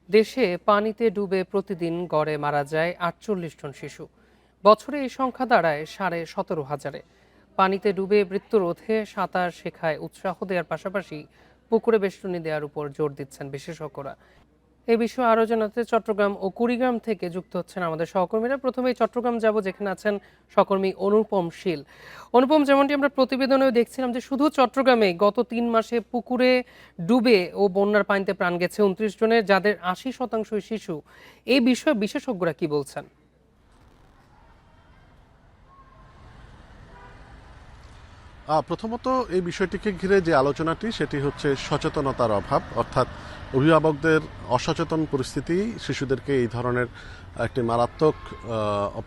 দেশে পানিতে ডুবে প্রতিদিন গড়ে মারা যায় ৪৮ জন শিশু। বছরে এই সংখ্যা দাঁড়ায় ১৭,৫০০-এ। পানিতে ডুবে মৃত্যু রোধে সাঁতার শেখায় উৎসাহ দেওয়ার পাশাপাশি পুকুরে বেষ্টনী দেওয়ার উপর জোর দিচ্ছেন বিশেষজ্ঞরা। এই বিষয়ে আরও জানাতে চট্টগ্রাম ও কুড়িগ্রাম থেকে যুক্ত হচ্ছেন আমাদের সহকর্মীরা। প্রথমেই চট্টগ্রাম যাব, যেখানে আছেন সহকর্মী অনুপম শীল। অনুপম, যেমনটি আমরা প্রতিবেদনেও দেখছিলাম যে শুধু চট্টগ্রামে গত ৩ মাসে পুকুরে ডুবে ও বন্যার পানিতে প্রাণ গেছে ২৯ জনের, যাদের ৮০% শিশু। এই বিষয়ে বিশেষজ্ঞরা কি বলছেন? প্রথমত এই বিষয়টিকে ঘিরে যে আলোচনাটি সেটি হচ্ছে সচেতনতার অভাব, অর্থাৎ অভিভাবকদের অসচেতন পরিস্থিতি শিশুদেরকে এই ধরনের একটি মারাত্মক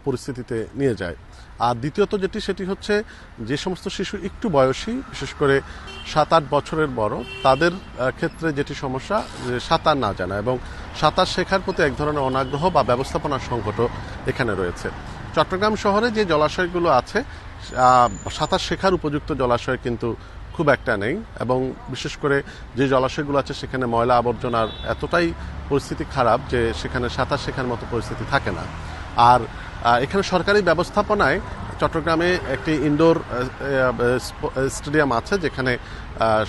পরিস্থিতিতে নিয়ে যায়। আর দ্বিতীয়ত যেটি সেটি হচ্ছে যে সমস্ত শিশু একটু বয়সী, বিশেষ করে ৭-৮ বছরের বড়, তাদের ক্ষেত্রে যেটি সমস্যা যে সাঁতার না জানা এবং সাঁতার শেখার প্রতি এক ধরনের অনাগ্রহ বা ব্যবস্থাপনার সংকটও এখানে রয়েছে। চট্টগ্রাম শহরে যে জলাশয়গুলো আছে সাঁতার শেখার উপযুক্ত জলাশয় কিন্তু খুব একটা নেই, এবং বিশেষ করে যে জলাশয়গুলো আছে সেখানে ময়লা আবর্জনার এতটাই পরিস্থিতি খারাপ যে সেখানে সাঁতার শেখার মতো পরিস্থিতি থাকে না। আর এখানে সরকারি ব্যবস্থাপনায় চট্টগ্রামে একটি ইনডোর স্টেডিয়াম আছে যেখানে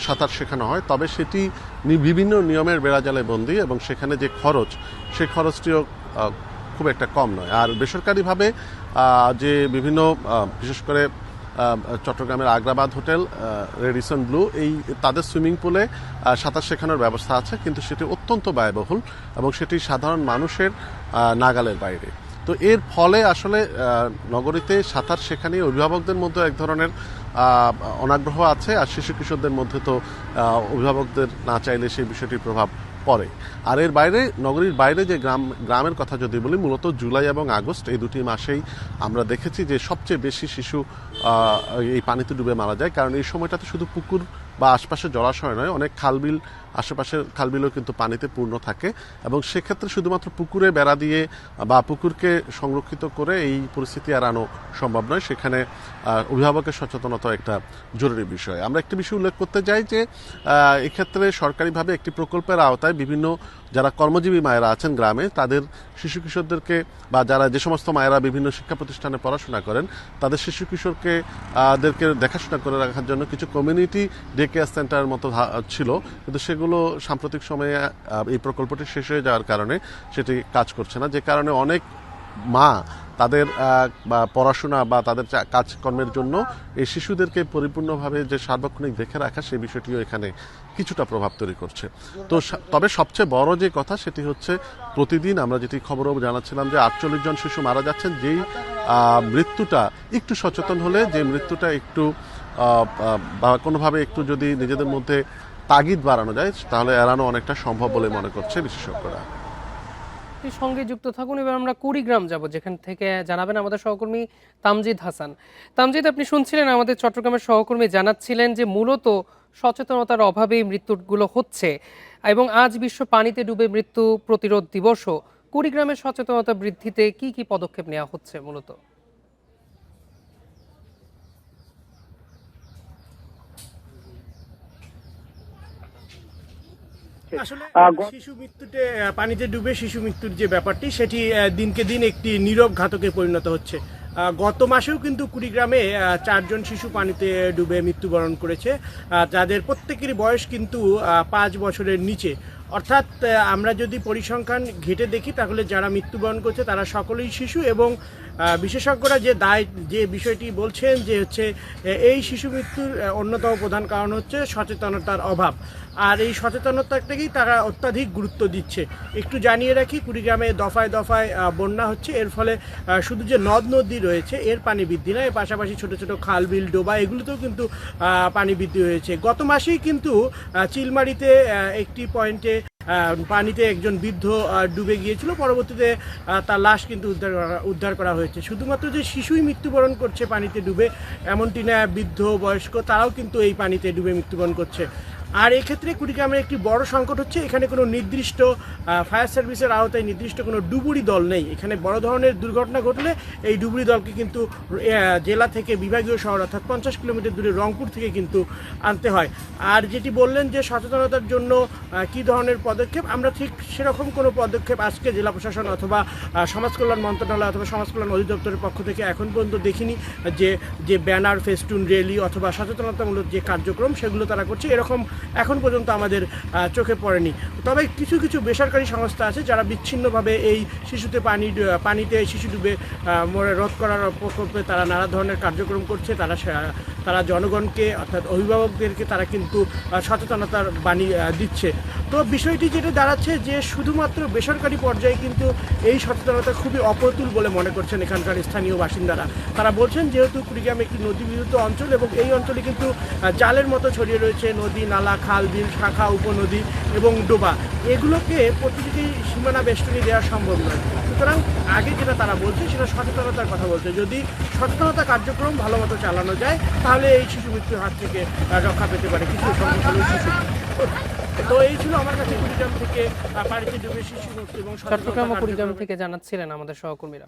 সাঁতার শেখানো হয়, তবে সেটি বিভিন্ন নিয়মের বেড়াজালে বন্দী এবং সেখানে যে খরচ সেই খরচটিও খুব একটা কম নয়। আর বেসরকারিভাবে যে বিভিন্ন বিশেষ করে চট্টগ্রামের আগ্রাবাদ হোটেল, রেডিসন ব্লু, এই তাদের সুইমিং পুলে সাঁতার শেখানোর ব্যবস্থা আছে, কিন্তু সেটি অত্যন্ত ব্যয়বহুল এবং সেটি সাধারণ মানুষের নাগালের বাইরে। তো এর ফলে আসলে নগরীতে সাঁতার শেখা নিয়ে অভিভাবকদের মধ্যে এক ধরনের অনাগ্রহ আছে, আর শিশু কিশোরদের মধ্যে তো অভিভাবকদের না চাইলে সেই বিষয়টির প্রভাব পড়ে। আর এর বাইরে নগরীর বাইরে যে গ্রামের কথা যদি বলি, মূলত জুলাই এবং আগস্ট এই দুটি মাসেই আমরা দেখেছি যে সবচেয়ে বেশি শিশু এই পানিতে ডুবে মারা যায়, কারণ এই সময়টাতে শুধু পুকুর বা আশপাশের জলাশয় নয়, অনেক খালবিল, আশেপাশের খালবিলও কিন্তু পানিতে পূর্ণ থাকে, এবং সেক্ষেত্রে শুধুমাত্র পুকুরে বেড়া দিয়ে বা পুকুরকে সংরক্ষিত করে এই পরিস্থিতি এড়ানো সম্ভব নয়। সেখানে অভিভাবকের সচেতনতা একটা জরুরি বিষয়। আমরা একটি বিষয় উল্লেখ করতে চাই যে এক্ষেত্রে সরকারিভাবে একটি প্রকল্পের আওতায় বিভিন্ন যারা কর্মজীবী মায়েরা আছেন গ্রামে, তাদের শিশু কিশোরদেরকে বা যারা যে সমস্ত মায়েরা বিভিন্ন শিক্ষা প্রতিষ্ঠানে পড়াশোনা করেন, তাদের শিশু কিশোরকে দেরকে দেখাশোনা করে রাখার জন্য কিছু কমিউনিটি ডে কেয়ার সেন্টারের মতো ছিল, কিন্তু সেগুলো সাম্প্রতিক সময়ে এই প্রকল্পটি শেষ হয়ে যাওয়ার কারণে সেটি কাজ করছে না, যে কারণে অনেক মা তাদের পড়াশোনা বা তাদের কাজকর্মের জন্য এই শিশুদেরকে পরিপূর্ণভাবে যে সার্বক্ষণিক দেখে রাখা, সেই বিষয়টিও এখানে কিছুটা প্রভাব তৈরি করছে। তো তবে সবচেয়ে বড় যে কথা সেটি হচ্ছে প্রতিদিন আমরা যেটি খবরও জানাচ্ছিলাম যে ৪৮ জন শিশু মারা যাচ্ছেন, যেই মৃত্যুটা একটু সচেতন হলে, যে মৃত্যুটা একটু বা কোনোভাবে একটু যদি নিজেদের মধ্যে তাগিদ বাড়ানো যায়, তাহলে এড়ানো অনেকটা সম্ভব বলে মনে করছে বিশেষজ্ঞরা। সঙ্গে যুক্ত থাকুন। এবার আমরা কুড়িগ্রাম যাব, যেখান থেকে জানাবেন আমাদের সহকর্মী তামজিদ হাসান। তামজিদ, আপনি শুনছিলেন আমাদের চট্টগ্রামের সহকর্মী জানাচ্ছিলেন যে মূলত সচেতনতার অভাবেই মৃত্যুগুলো হচ্ছে, এবং আজ বিশ্ব পানিতে ডুবে মৃত্যু প্রতিরোধ দিবসও। কুড়িগ্রামের সচেতনতা বৃদ্ধিতে কি কি পদক্ষেপ নেওয়া হচ্ছে মূলত? আসলে শিশু মৃত্যুতে পানিতে ডুবে শিশু মৃত্যুর যে ব্যাপারটি, সেটি দিনকে দিন একটি নীরব ঘাতকে পরিণত হচ্ছে। গত মাসেও কিন্তু কুড়িগ্রামে ৪ জন শিশু পানিতে ডুবে মৃত্যুবরণ করেছে, যাদের প্রত্যেকেরই বয়স কিন্তু ৫ বছরের নিচে। অর্থাৎ আমরা যদি পরিসংখ্যান ঘেটে দেখি, তাহলে যারা মৃত্যুবরণ করছে তারা সকলেই শিশু, এবং বিশেষজ্ঞরা যে বিষয়টি বলছেন যে হচ্ছে এই শিশু মৃত্যুর অন্যতম প্রধান কারণ হচ্ছে সচেতনতার অভাব। আর এই সচেতনতাটাকেই তারা অত্যাধিক গুরুত্ব দিচ্ছে। একটু জানিয়ে রাখি, কুড়িগ্রামে দফায় দফায় বন্যা হচ্ছে। এর ফলে শুধু যে নদ নদী রয়েছে এর পানি বৃদ্ধি নয়, এর পাশাপাশি ছোট ছোট খাল বিল ডোবা এগুলোতেও কিন্তু পানি বৃদ্ধি হয়েছে। গত মাসেই কিন্তু চিলমারিতে একটি পয়েন্টে পানিতে একজন বৃদ্ধ ডুবে গিয়েছিল, পরবর্তীতে তার লাশ কিন্তু উদ্ধার করা হয়েছে। শুধুমাত্র যে শিশুই মৃত্যুবরণ করছে পানিতে ডুবে এমনটি না, বৃদ্ধ বয়স্ক তারাও কিন্তু এই পানিতে ডুবে মৃত্যুবরণ করছে। আর এক্ষেত্রে কুড়িগ্রামের একটি বড় সংকট হচ্ছে এখানে কোনো নির্দিষ্ট ফায়ার সার্ভিসের আওতায় নির্দিষ্ট কোনো ডুবুরি দল নেই। এখানে বড় ধরনের দুর্ঘটনা ঘটলে এই ডুবুরি দলকে কিন্তু জেলা থেকে বিভাগীয় শহর অর্থাৎ 50 কিলোমিটার দূরে রংপুর থেকে কিন্তু আনতে হয়। আর যেটি বললেন যে সচেতনতার জন্য কী ধরনের পদক্ষেপ, আমরা ঠিক সেরকম কোনো পদক্ষেপ আজকে জেলা প্রশাসন অথবা সমাজ কল্যাণ মন্ত্রণালয় অথবা সমাজ কল্যাণ অধিদপ্তরের পক্ষ থেকে এখন পর্যন্ত দেখিনি যে ব্যানার, ফেস্টুন, র্যালি অথবা সচেতনতামূলক যে কার্যক্রম সেগুলো তারা করছে, এরকম এখন পর্যন্ত আমাদের চোখে পড়েনি। তবে কিছু কিছু বেসরকারি সংস্থা আছে যারা বিচ্ছিন্নভাবে এই পানিতে শিশু ডুবে মরে রোধ করার প্রকল্পে তারা নানা ধরনের কার্যক্রম করছে। তারা জনগণকে অর্থাৎ অভিভাবকদেরকে তারা কিন্তু সচেতনতার বাণী দিচ্ছে। তো বিষয়টি যেটা দাঁড়াচ্ছে যে শুধুমাত্র বেসরকারি পর্যায়ে কিন্তু এই সচেতনতা খুবই অপ্রতুল বলে মনে করছেন এখানকার স্থানীয় বাসিন্দারা। তারা বলছেন যেহেতু কুড়িগ্রাম একটি নদীবিহূত অঞ্চল এবং এই অঞ্চলে কিন্তু জালের মতো ছড়িয়ে রয়েছে নদী, নালা, খাল, বিল, শাখা, উপনদী এবং ডোবা, এগুলোকে প্রতিদিকেই সীমানা বেষ্টনী দেওয়া সম্ভব নয়। সুতরাং আগে যেটা তারা বলছে সেটা সচেতনতার কথা বলছে। যদি সচেতনতা কার্যক্রম ভালো মতো চালানো যায় তাহলে এই শিশু মৃত্যুর হাত থেকে রক্ষা পেতে পারে কিছু সংখ্যক হলেও শিশু। তো এই ছিল আমার কাছে কুড়িগ্রাম থেকে পানিতে ডুবে শিশু মৃত্যু এবং চট্টগ্রাম ও কুড়িগ্রাম থেকে জানাচ্ছিলেন আমাদের সহকর্মীরা।